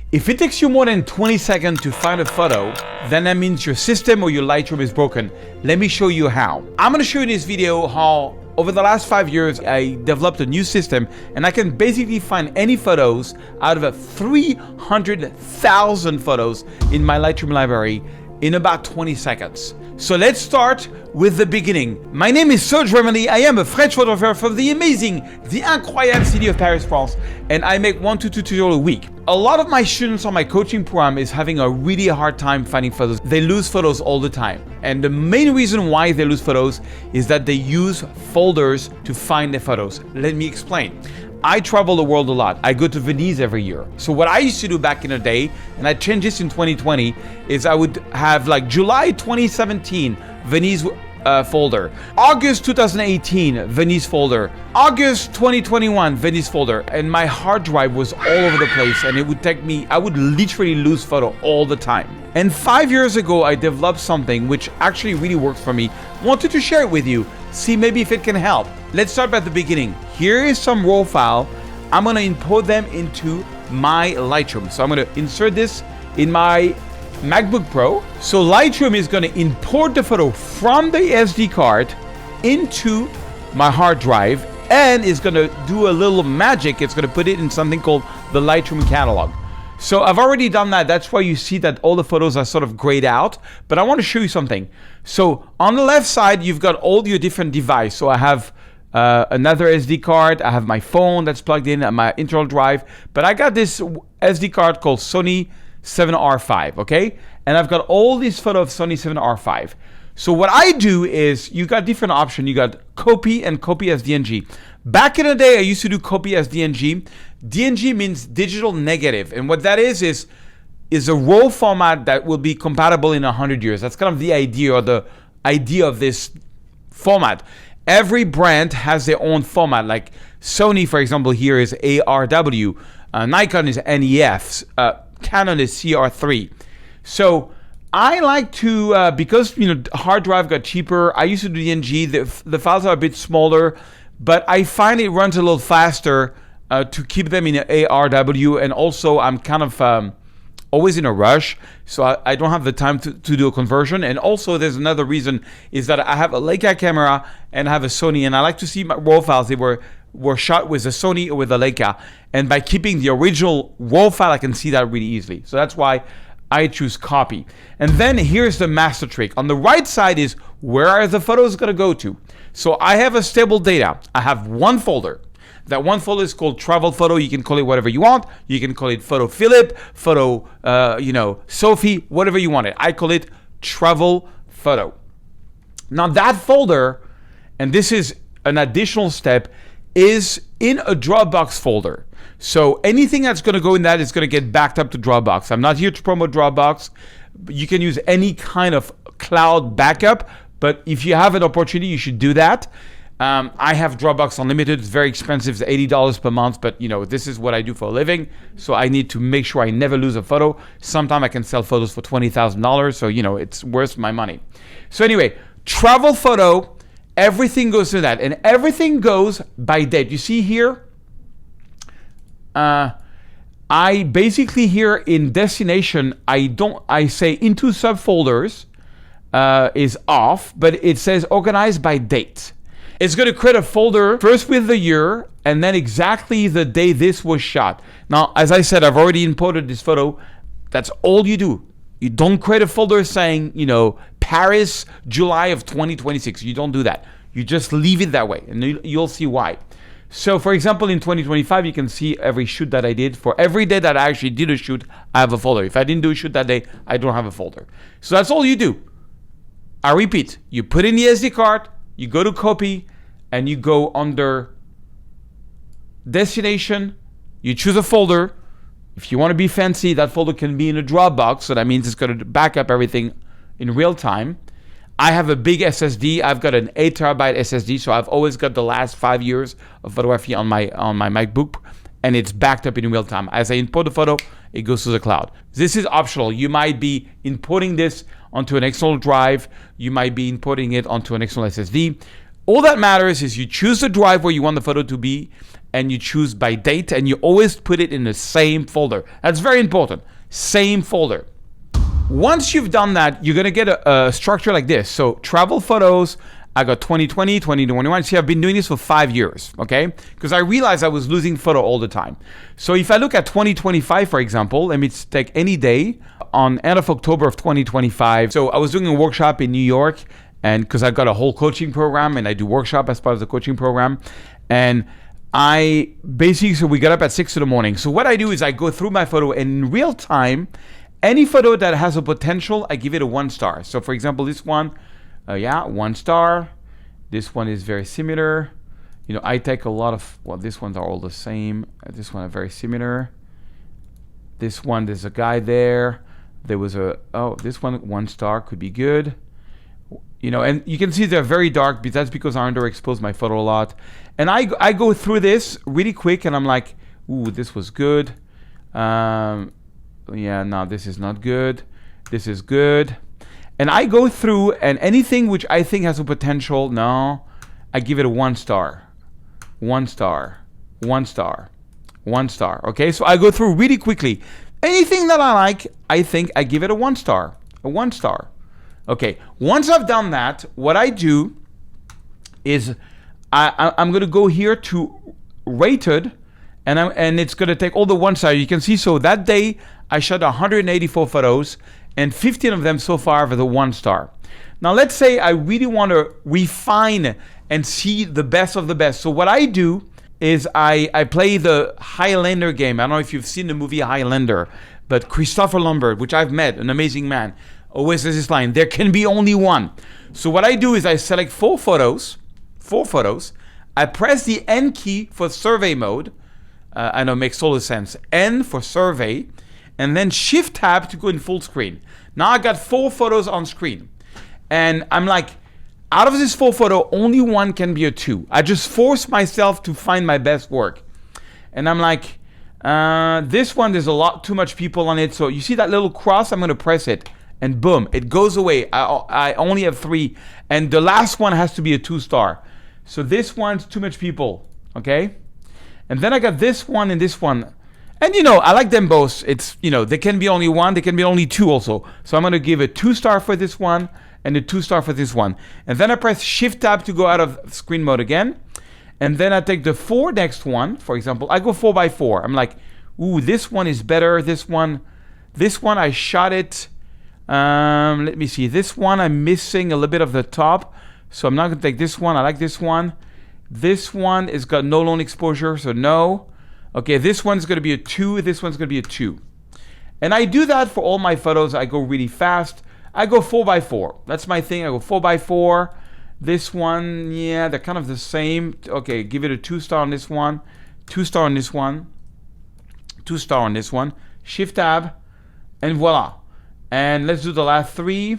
If it takes you more than 20 seconds to find a photo, then that means your system or your Lightroom is broken. Let me show you how. I'm gonna show you in this video how over the last 5 years, I developed a new system and I can basically find any photos out of 300,000 photos in my Lightroom library in about 20 seconds. So let's start with the beginning. My name is Serge Ramelli. I am a French photographer from the amazing, the incroyable city of Paris, France, and I make 1 to 2 tutorials a week. A lot of my students on my coaching program is having a really hard time finding photos. They lose photos all the time. And the main reason why they lose photos is that they use folders to find their photos. Let me explain. I travel the world a lot. I go to Venice every year. So what I used to do back in the day, and I changed this in 2020, is I would have like July 2017, Venice folder. August 2018, Venice folder. August 2021, Venice folder. And my hard drive was all over the place and it would take me, I would literally lose photo all the time. And 5 years ago, I developed something which actually really works for me. Wanted to share it with you. See maybe if it can help. Let's start at the beginning. Here is some raw file. I'm gonna import them into my Lightroom. So I'm gonna insert this in my MacBook Pro. So Lightroom is gonna import the photo from the SD card into my hard drive and is gonna do a little magic. It's gonna put it in something called the Lightroom catalog. So I've already done that. That's why you see that all the photos are sort of grayed out, but I want to show you something. So on the left side, you've got all your different devices. So I have another SD card. I have my phone that's plugged in at my internal drive, but I got this SD card called Sony 7R5, okay? And I've got all these photos of Sony 7R5. So what I do is you got different options. You got copy and copy as DNG. Back in the day, I used to do copy as DNG. DNG means digital negative. And what that is a raw format that will be compatible in 100 years. That's kind of the idea or the idea of this format. Every brand has their own format. Like Sony, for example, here is ARW. Nikon is NEF. Canon is CR3. So I like to, because hard drive got cheaper, I used to do DNG. The files are a bit smaller, but I find it runs a little faster to keep them in ARW. And also I'm kind of always in a rush, so I don't have the time to do a conversion. And also there's another reason is that I have a Leica camera and I have a Sony, and I like to see my raw files. They were shot with a Sony or with a Leica. And by keeping the original raw file, I can see that really easily. So that's why I choose copy. And then here's the master trick. On the right side is where are the photos gonna go to? So I have a stable data. I have one folder. That one folder is called travel photo. You can call it whatever you want. You can call it photo Philip, photo, Sophie, whatever you want it. I call it travel photo. Now that folder, and this is an additional step, is in a Dropbox folder. So anything that's gonna go in that is gonna get backed up to Dropbox. I'm not here to promote Dropbox. You can use any kind of cloud backup, but if you have an opportunity, you should do that. I have Dropbox Unlimited. It's very expensive. It's $80 per month, but this is what I do for a living. So I need to make sure I never lose a photo. Sometimes I can sell photos for $20,000. So, it's worth my money. So anyway, travel photo, everything goes to that, and everything goes by date. You see here, I basically here in destination, I say into subfolders is off, but it says organized by date. It's going to create a folder first with the year and then exactly the day this was shot. Now, as I said, I've already imported this photo. That's all you do. You don't create a folder saying, Paris, July of 2026. You don't do that. You just leave it that way, and you'll see why. So, for example, in 2025, you can see every shoot that I did. For every day that I actually did a shoot, I have a folder. If I didn't do a shoot that day, I don't have a folder. So that's all you do. I repeat, you put in the SD card, you go to copy, and you go under destination, you choose a folder. If you want to be fancy, that folder can be in a Dropbox, so that means it's going to back up everything in real time. I have a big SSD. I've got an 8 terabyte SSD, so I've always got the last 5 years of photography on my MacBook, and it's backed up in real time. As I import the photo, it goes to the cloud. This is optional. You might be importing this onto an external drive. You might be importing it onto an external SSD. All that matters is you choose the drive where you want the photo to be, and you choose by date, and you always put it in the same folder. That's very important. Same folder. Once you've done that, you're gonna get a structure like this. So travel photos, I got 2020, 2021. See, I've been doing this for 5 years, okay? Because I realized I was losing photo all the time. So if I look at 2025, for example, let me take any day on end of October of 2025. So I was doing a workshop in New York, and because I got a whole coaching program and I do workshop as part of the coaching program. And so we got up at 6 in the morning. So what I do is I go through my photo, and in real time, any photo that has a potential, I give it a 1 star. So for example, this one, 1 star. This one is very similar. You know, I take a lot of, well, these ones are all the same. This one are very similar. This one, there's a guy there. There was this one, 1 star, could be good. You know, and you can see they're very dark, but that's because I underexposed my photo a lot. And I go through this really quick, and I'm like, ooh, this was good. Yeah, no, this is not good. This is good. And I go through, and anything which I think has a potential, no, I give it a 1 star. 1 star. 1 star. 1 star. Okay, so I go through really quickly. Anything that I like, I think I give it a 1 star. A 1 star. Okay, once I've done that, what I do is I'm going to go here to rated, and it's going to take all the 1 star. You can see, so that day I shot 184 photos, and 15 of them so far are the 1 star. Now let's say I really want to refine and see the best of the best. So what I do is I play the Highlander game. I don't know if you've seen the movie Highlander, but Christopher Lambert, which I've met, an amazing man, always says this line, there can be only one. So what I do is I select 4 photos. I press the N key for survey mode. I know it makes total sense. N for survey, and then Shift Tab to go in full screen. Now I got 4 photos on screen. And I'm like, out of this 4 photo, only one can be a 2. I just force myself to find my best work. And I'm like, this one, there's a lot too much people on it. So you see that little cross? I'm going to press it. And boom, it goes away. I only have 3. And the last one has to be a 2 star. So this one's too much people. Okay? And then I got this one and this one. And you know, I like them both. It's, you know, there can be only 1, there can be only 2 also. So I'm going to give a 2 star for this one and a 2 star for this one. And then I press Shift Tab to go out of screen mode again. And then I take the 4 next one. For example, I go 4 by 4. I'm like, ooh, this one is better. This one I shot it. Let me see. This one I'm missing a little bit of the top. So I'm not going to take this one. I like this one. This one is got no lone exposure, so no. Okay, this one's going to be a 2. This one's going to be a 2. And I do that for all my photos. I go really fast. I go 4 by 4. That's my thing. I go 4 by 4. This one, yeah, they're kind of the same. Okay, give it a 2 star on this one. 2 star on this one. 2 star on this one. Shift Tab. And voila. And let's do the last 3.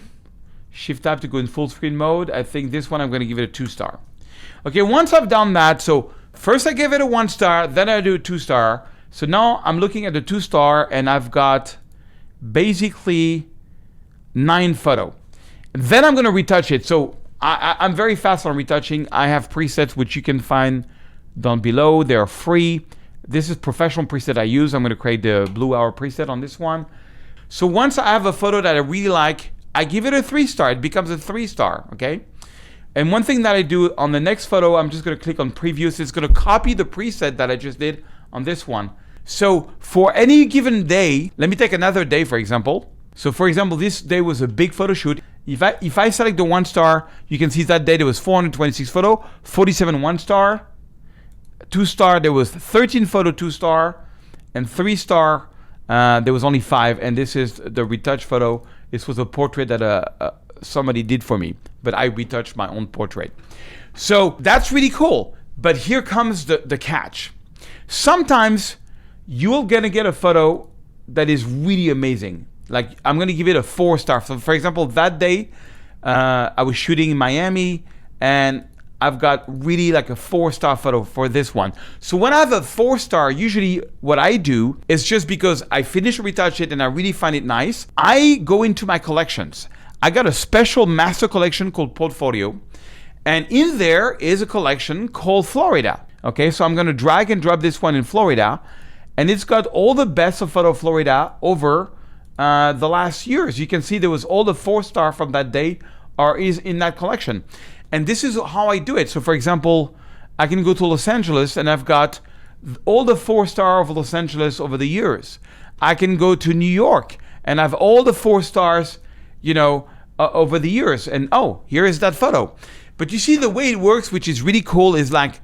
Shift Tab to go in full screen mode. I think this one I'm going to give it a 2 star. Okay, once I've done that, so first I give it a 1 star, then I do a 2 star. So now I'm looking at the 2 star, and I've got basically 9 photo. Then I'm going to retouch it. So I'm very fast on retouching. I have presets which you can find down below. They're free. This is professional preset I use. I'm going to create the blue hour preset on this one. So once I have a photo that I really like, I give it a 3 star. It becomes a 3 star, okay? And one thing that I do on the next photo, I'm just going to click on preview. So it's going to copy the preset that I just did on this one. So for any given day, let me take another day, for example. So for example, this day was a big photo shoot. If I select the 1 star, you can see that day there was 426 photo, 47 1 star, 2 star, there was 13 photo 2 star, and 3 star, there was only 5. And this is the retouch photo. This was a portrait that somebody did for me, but I retouched my own portrait. So that's really cool. But here comes the catch. Sometimes you're gonna get a photo that is really amazing. Like I'm gonna give it a 4 star. So for example, that day I was shooting in Miami, and I've got really like a 4 star photo for this one. So when I have a 4 star, usually what I do is, just because I finish retouch it and I really find it nice, I go into my collections. I got a special master collection called Portfolio, and in there is a collection called Florida. Okay, so I'm gonna drag and drop this one in Florida, and it's got all the best of photo Florida over the last years. You can see there was all the 4-star from that day is in that collection. And this is how I do it. So for example, I can go to Los Angeles and I've got all the 4-star of Los Angeles over the years. I can go to New York and I have all the 4 stars, over the years. And oh, here is that photo. But you see the way it works, which is really cool, is like,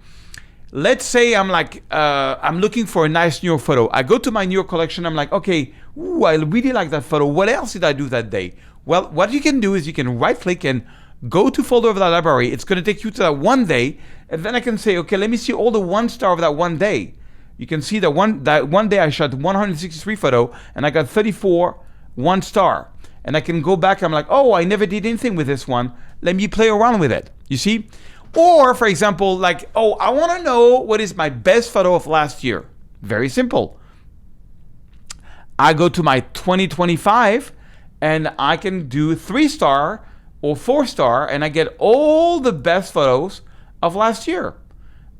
let's say I'm looking for a nice New York photo. I go to my New York collection. I'm like, okay, I really like that photo. What else did I do that day? Well, what you can do is you can right click and go to folder of that library. It's going to take you to that one day. And then I can say, okay, let me see all the 1-star of that one day. You can see that one day I shot 163 photo and I got 34 1-star. And I can go back. I'm like, oh, I never did anything with this one. Let me play around with it. You see? Or, for example, like, oh, I want to know what is my best photo of last year. Very simple. I go to my 2025 and I can do 3-star or 4-star and I get all the best photos of last year,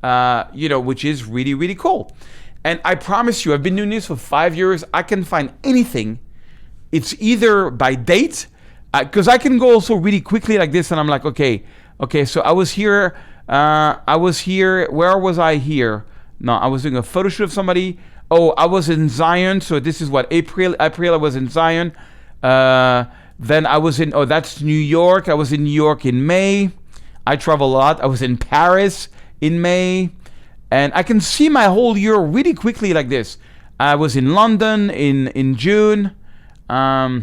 which is really, really cool. And I promise you, I've been doing this for 5 years. I can find anything. It's either by date, because I can go also really quickly like this and I'm like, okay, so I was here, where was I here? No, I was doing a photo shoot of somebody. Oh, I was in Zion, so this is what, April I was in Zion. Then I was that's New York. I was in New York in May. I travel a lot. I was in Paris in May. And I can see my whole year really quickly like this. I was in London in June. I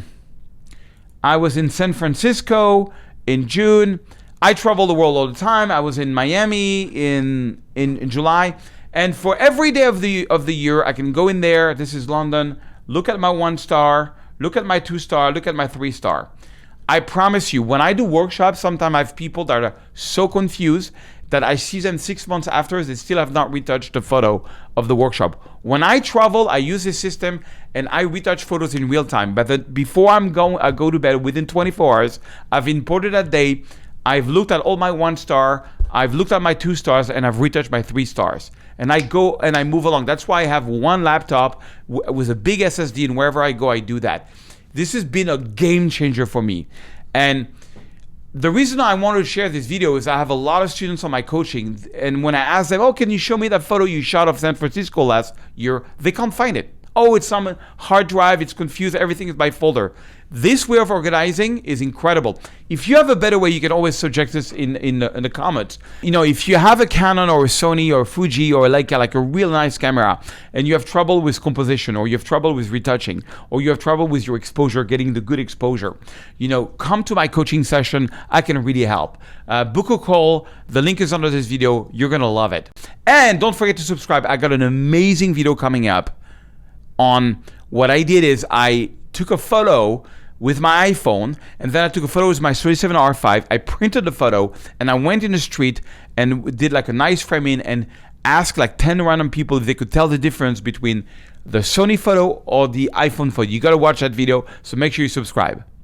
was in San Francisco in June. I travel the world all the time. I was in Miami in July. And for every day of the year, I can go in there. This is London. Look at my 1-star. Look at my 2-star. Look at my 3-star. I promise you, when I do workshops, sometimes I have people that are so confused that I see them 6 months after, they still have not retouched the photo of the workshop. When I travel, I use this system and I retouch photos in real time. But before I go to bed, within 24 hours, I've imported that day. I've looked at all my 1-star. I've looked at my 2-stars and I've retouched my 3-stars. And I go and I move along. That's why I have one laptop with a big SSD, and wherever I go, I do that. This has been a game changer for me. And the reason I wanted to share this video is I have a lot of students on my coaching, and when I ask them, oh, can you show me that photo you shot of San Francisco last year, they can't find it. Oh, it's some hard drive, it's confused, everything is by folder. This way of organizing is incredible. If you have a better way, you can always suggest this in the comments. If you have a Canon or a Sony or a Fuji or like a real nice camera and you have trouble with composition, or you have trouble with retouching, or you have trouble with your exposure, getting the good exposure, come to my coaching session. I can really help. Book a call. The link is under this video. You're going to love it. And don't forget to subscribe. I got an amazing video coming up on what I did is I took a photo with my iPhone, and then I took a photo with my 37R5. I printed the photo, and I went in the street and did like a nice framing and asked like 10 random people if they could tell the difference between the Sony photo or the iPhone photo. You got to watch that video, so make sure you subscribe.